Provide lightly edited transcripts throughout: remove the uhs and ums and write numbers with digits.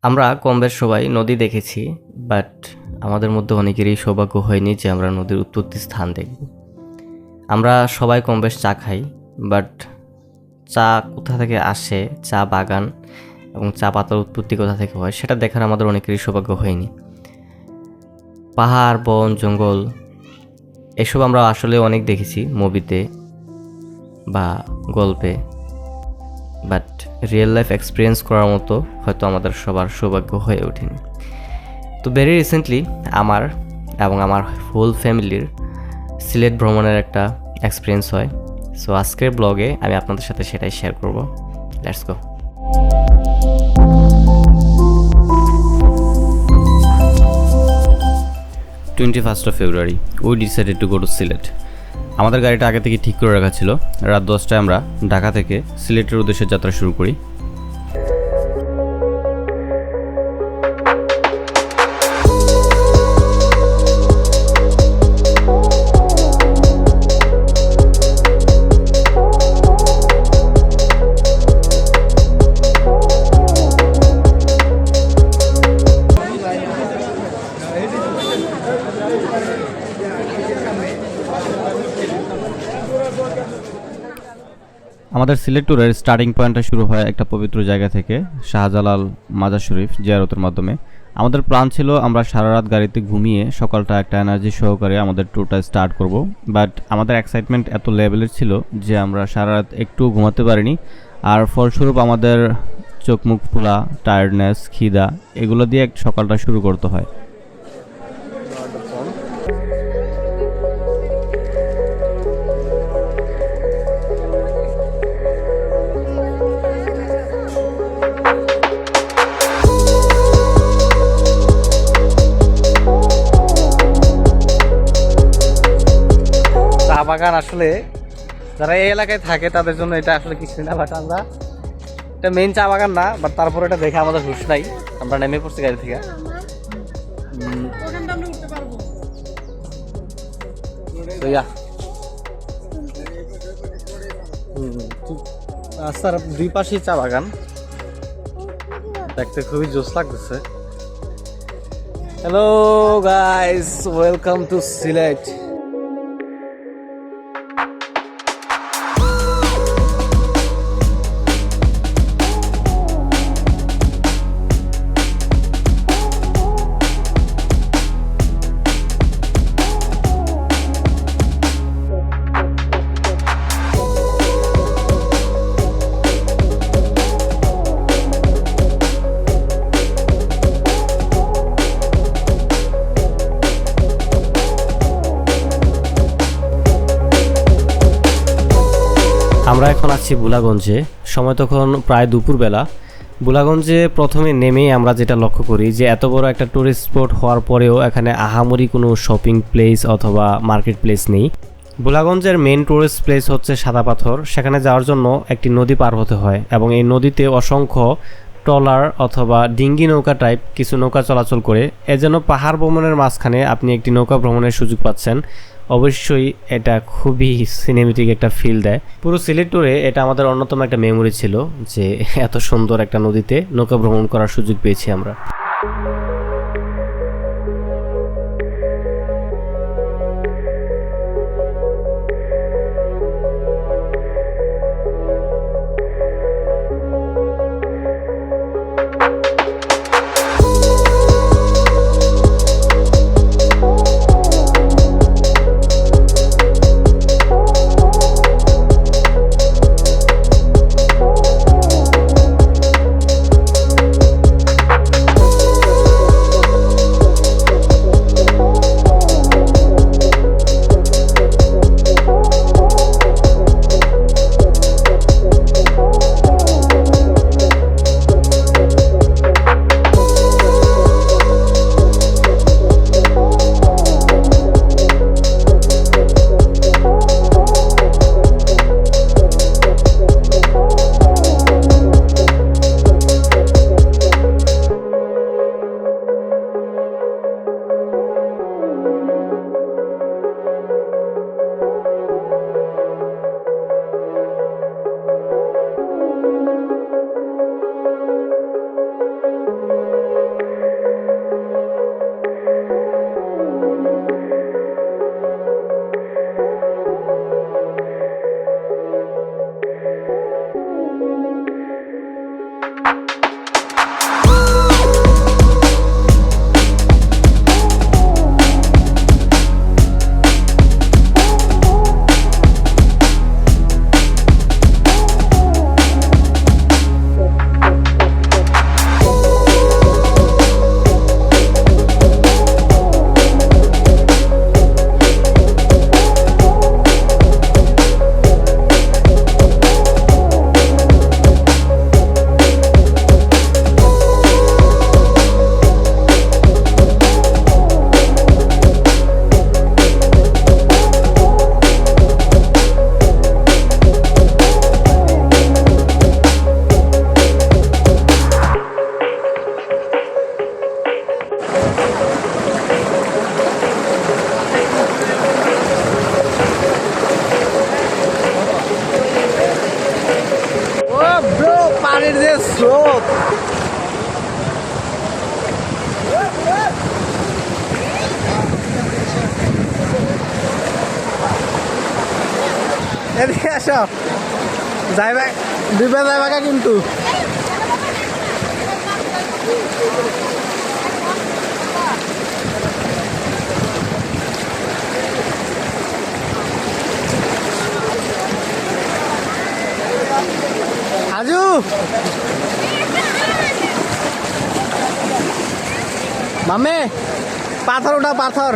আমরা কমবেশ সবাই নদী দেখেছি, বাট আমাদের মধ্যে অনেকেরই সৌভাগ্য হয়নি যে আমরা নদীর উৎপত্তি স্থান দেখব। আমরা সবাই কমবেশ চা খাই, বাট চা কোথা থেকে আসে, চা বাগান এবং চা পাতার উৎপত্তি কোথা থেকে হয় সেটা দেখার আমাদের অনেকেরই সৌভাগ্য হয়নি। পাহাড়, বন, জঙ্গল এসব আমরা আসলে অনেক দেখেছি মুভিতে বা গল্পে, বাট রিয়েল লাইফ এক্সপিরিয়েন্স করার মতো হয়তো আমাদের সবার সৌভাগ্য হয়ে ওঠেনি। তো ভেরি রিসেন্টলি আমার এবং আমার ফুল ফ্যামিলির সিলেট ভ্রমণের একটা এক্সপিরিয়েন্স হয়। সো আজকের ব্লগে আমি আপনাদের সাথে সেটাই শেয়ার করব। Let's go. 21st of February, we decided to go to Sylhet. আমাদের গাড়িটা আগে থেকে ঠিক করে রাখা ছিল। রাত 10টায় আমরা ঢাকা থেকে সিলেটের উদ্দেশ্যে যাত্রা শুরু করি। আমাদের সিলেট ট্যুরের স্টার্টিং পয়েন্টটা শুরু হয় একটা পবিত্র জায়গা থেকে, শাহজালাল মাজার শরীফ জিয়ারতের মাধ্যমে। আমাদের প্ল্যান ছিল আমরা সারা রাত গাড়িতে ঘুমিয়ে সকালটা একটা এনার্জি সহকারে আমাদের ট্যুরটা স্টার্ট করব, বাট আমাদের এক্সাইটমেন্ট এত লেভেলের ছিল যে আমরা সারা রাত একটু ঘুমাতে পারিনি। আর ফলস্বরূপ আমাদের চোখ মুখ ফোলা, টায়ার্ডনেস, খিদা এগুলো দিয়ে সকালটা শুরু করতে হয়। চা বাগান আসলে যারা এই এলাকায় থাকে তাদের জন্য এটা আসলে কিছু না, বাট আমরা এটা মেইন চা বাগান না, বাট তারপরে এটা দেখে আমাদের হুশ নাই, আমরা নেমে পড়ছি গাড়ি থেকে। রাস্তার দুই পাশেই চা বাগান, দেখতে খুবই জোশ লাগতেছে। Hello guys, welcome to Sylhet. আমরা এখন আছি বুলাগঞ্জে, সময় তখন প্রায় দুপুরবেলা। বুলাগঞ্জে প্রথমে নেমেই আমরা যেটা লক্ষ্য করি যে এত বড় একটা টুরিস্ট স্পট হওয়ার পরেও এখানে আহামরি কোনো শপিং প্লেস অথবা মার্কেট প্লেস নেই। বুলাগঞ্জের মেন টুরিস্ট প্লেস হচ্ছে সাদা পাথর। সেখানে যাওয়ার জন্য একটি নদী পার হতে হয় এবং এই নদীতে অসংখ্য ট্রলার অথবা ডিঙ্গি নৌকা টাইপ কিছু নৌকা চলাচল করে। এজন্য পাহাড় ভ্রমণের মাঝখানে আপনি একটি নৌকা ভ্রমণের সুযোগ পাচ্ছেন। অবশ্যই এটা খুবই সিনেমেটিক একটা ফিল দেয়। পুরো সিলেট ট্যুরে এটা আমাদের অন্যতম একটা মেমোরি ছিল যে এত সুন্দর একটা নদীতে নৌকা ভ্রমণ করার সুযোগ পেয়েছি আমরা। স্রোত। এদিকে আসো, যাইবা ডুবে যাইবা কিন্তু। আজু মামে পাথর ওটা পাথর।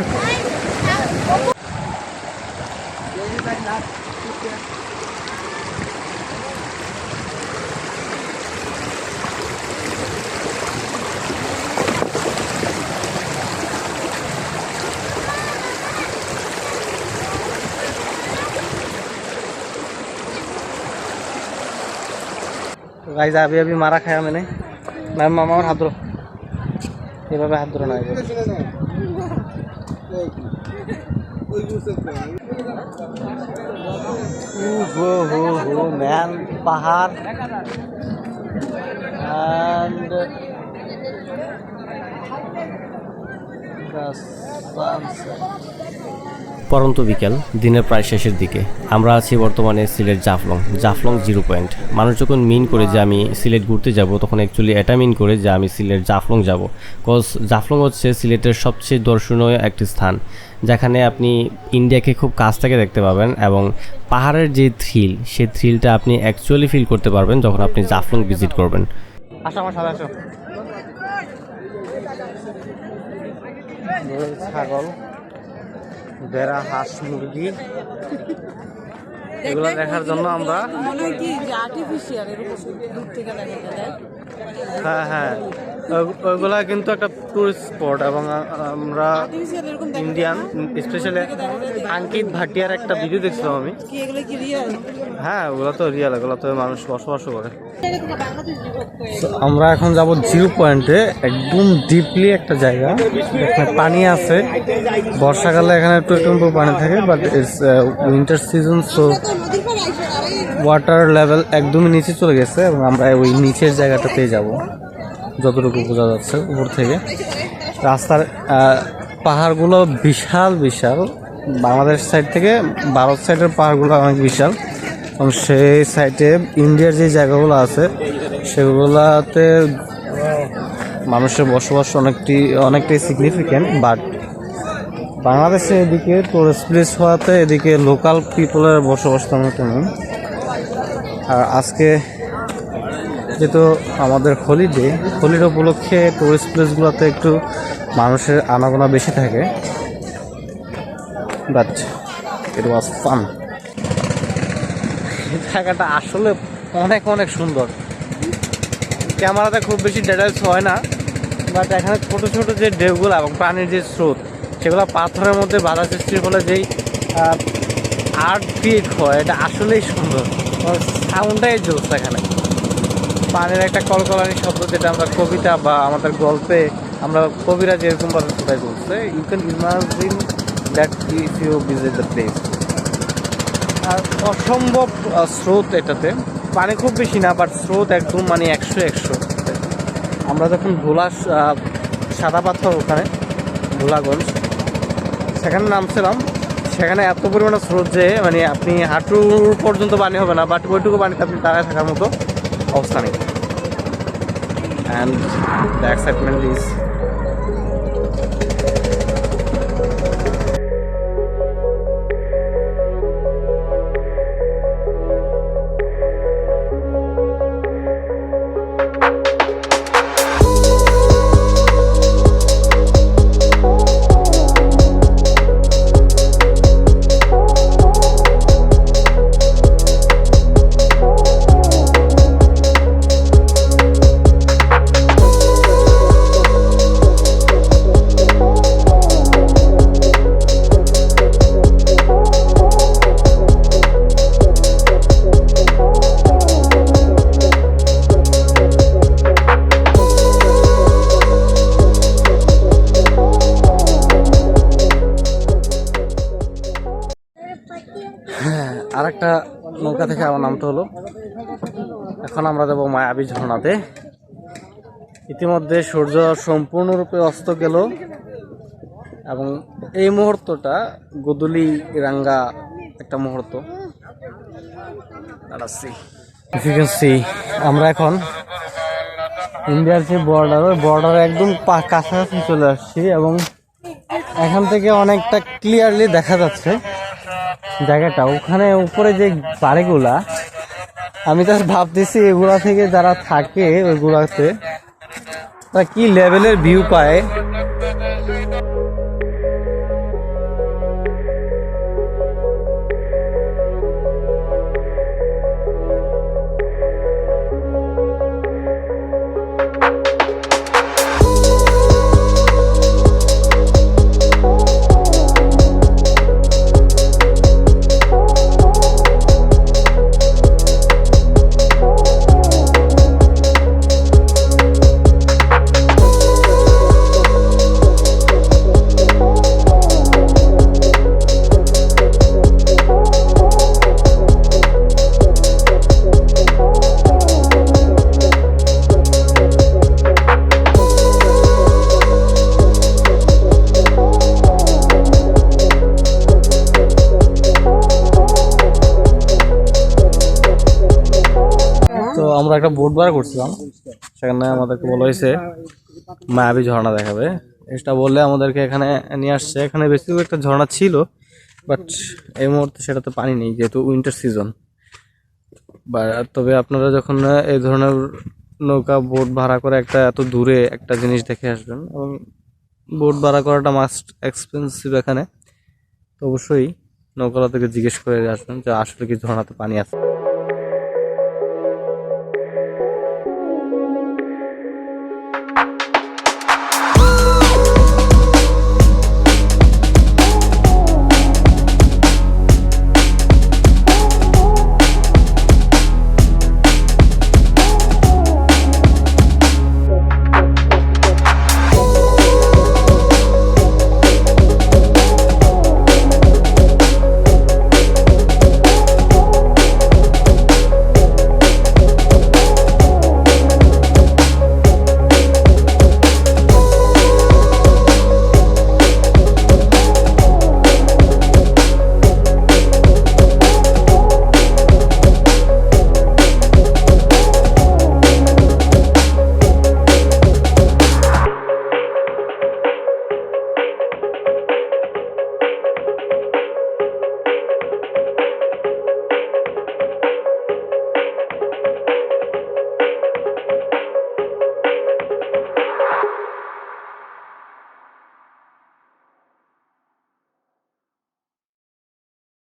गाइस अभी अभी मारा खाया मैंने। मैम मामा और हाथ धो, ये बाबा हाथ धोना है। हो मैन पहाड़ एंड পরন্ত বিকেল, দিনের প্রায় শেষের দিকে। আমরা আছি বর্তমানে সিলেট জাফলং 0 পয়েন্ট। মানুষ যখন মিন করে যে আমি সিলেট ঘুরতে যাব, তখন অ্যাকচুয়ালি এটা মিন করে যে আমি সিলেট জাফলং যাব। কজ জাফলং হচ্ছে সিলেটের সবচেয়ে দর্শনীয় একটি স্থান, যেখানে আপনি ইন্ডিয়াকে খুব কাছ থেকে দেখতে পাবেন এবং পাহাড়ের যে থ্রিল, সেই থ্রিলটা আপনি অ্যাকচুয়ালি ফিল করতে পারবেন যখন আপনি জাফলং ভিজিট করবেন। আসো আমার সাথে আসো। ছাগল, বেড়া, হাঁস, মুরগি, এগুলো দেখার জন্য আমরা হ্যাঁ হ্যাঁ ওইগুলা কিন্তু একটা টুরিস্ট স্পট। এবং আমরা ইন্ডিয়ান স্পেশালি আঙ্কিত ভাটিয়ার একটা ভিডিও দেখছিলাম আমি। হ্যাঁ ওগুলো তো রিয়েল, এগুলো তো মানুষ বসবাস করে। আমরা এখন যাব 0 পয়েন্টে, একদম ডিপলি একটা জায়গা, এখানে পানি আছে। বর্ষাকালে এখানে একটু পানি থাকে, but it's winter season, so water level একদমই নিচে চলে গেছে এবং আমরা ওই নিচের জায়গাটাতেই যাব, যতটুকু বোঝা যাচ্ছে উপর থেকে। রাস্তার পাহাড়গুলো বিশাল বিশাল, বাংলাদেশ সাইড থেকে ভারত সাইডের পাহাড়গুলো অনেক বিশাল। এবং সেই সাইডে ইন্ডিয়ার যে জায়গাগুলো আছে সেগুলোতে মানুষের বসবাস অনেকটাই সিগনিফিক্যান্ট। বাট বাংলাদেশে এদিকে টুরিস্ট প্লেস হওয়াতে এদিকে লোকাল পিপলের বসবাস তেমন একটা নেই। আর আজকে যেহেতু আমাদের হলিডে উপলক্ষে টুরিস্ট প্লেসগুলোতে একটু মানুষের আনাগোনা বেশি থাকে, বাট ইট ওয়াজ ফান। জায়গাটা আসলে অনেক অনেক সুন্দর। ক্যামেরাতে খুব বেশি ডিটেলস হয় না, বাট এখানে ছোটো ছোটো যে ঢেউগুলো এবং পানির যে স্রোত, সেগুলো পাথরের মধ্যে বাধা সৃষ্টির ফলে যেই আর্ট ক্রিয়েট হয়, এটা আসলেই সুন্দর। সাউন্ডটাই জোস। এখানে পানির একটা কলকলানি শব্দ, যেটা আমরা কবিতা বা আমাদের গল্পে আমরা কবিরা যেরকমভাবে ফুটাই বলছে, you can imagine that if you visit the place. আর অসম্ভব স্রোত এটাতে, পানি খুব বেশি না, বাট স্রোত একদম মানে 100। আমরা যখন সাদা পাথর, ওখানে ভোলাগঞ্জ, সেখানে নামছিলাম, সেখানে এত পরিমাণে স্রোত যে মানে আপনি হাঁটুর পর্যন্ত পানি হবে না, বাট ওইটুকু পানিতে আপনি দাঁড়ায় থাকার মতো অবস্থা নেই। অ্যান্ড দ্য এক্সাইটমেন্ট ইজ আর একটা নৌকা থেকে আমার নামতে হলো। এখন আমরা যাব মায়াবী ঝর্ণাতে। ইতিমধ্যে সূর্য সম্পূর্ণরূপে অস্ত গেল এবং এই মুহূর্তটা গোধূলি রাঙ্গা একটা মুহূর্ত। আমরা এখন ইন্ডিয়ার যে বর্ডার একদম কাছাকাছি চলে আসছি এবং এখান থেকে অনেকটা ক্লিয়ারলি দেখা যাচ্ছে জায়গাটা। ওখানে উপরে যে বাড়িগুলা, আমি তো ভাবতেছি এগুলা থেকে যারা থাকে ওইগুলাতে তারা কি লেভেলের ভিউ পায়। তো আমরা একটা বোট বার করছিলাম, সেখানে আমাদেরকে বলা হয়েছে মায়াবী ঝর্ণা দেখাবে। এটা বললে আমাদেরকে এখানে নিয়ে আসছে। এখানে বেশি একটা ঝর্ণা ছিল, বাট এই মুহূর্তে সেটাতে পানি নেই যেহেতু উইন্টার সিজন। তবে আপনারা যখন এই ধরনের নৌকা বোট ভাড়া করে একটা এত দূরে একটা জিনিস দেখে আসবেন, এবং বোট ভাড়া করাটা মাস্ট এক্সপেন্সিভ এখানে, তো অবশ্যই নৌকালা থেকে জিজ্ঞেস করে আসবেন যে আসলে কি ঝর্ণাতে পানি আছে।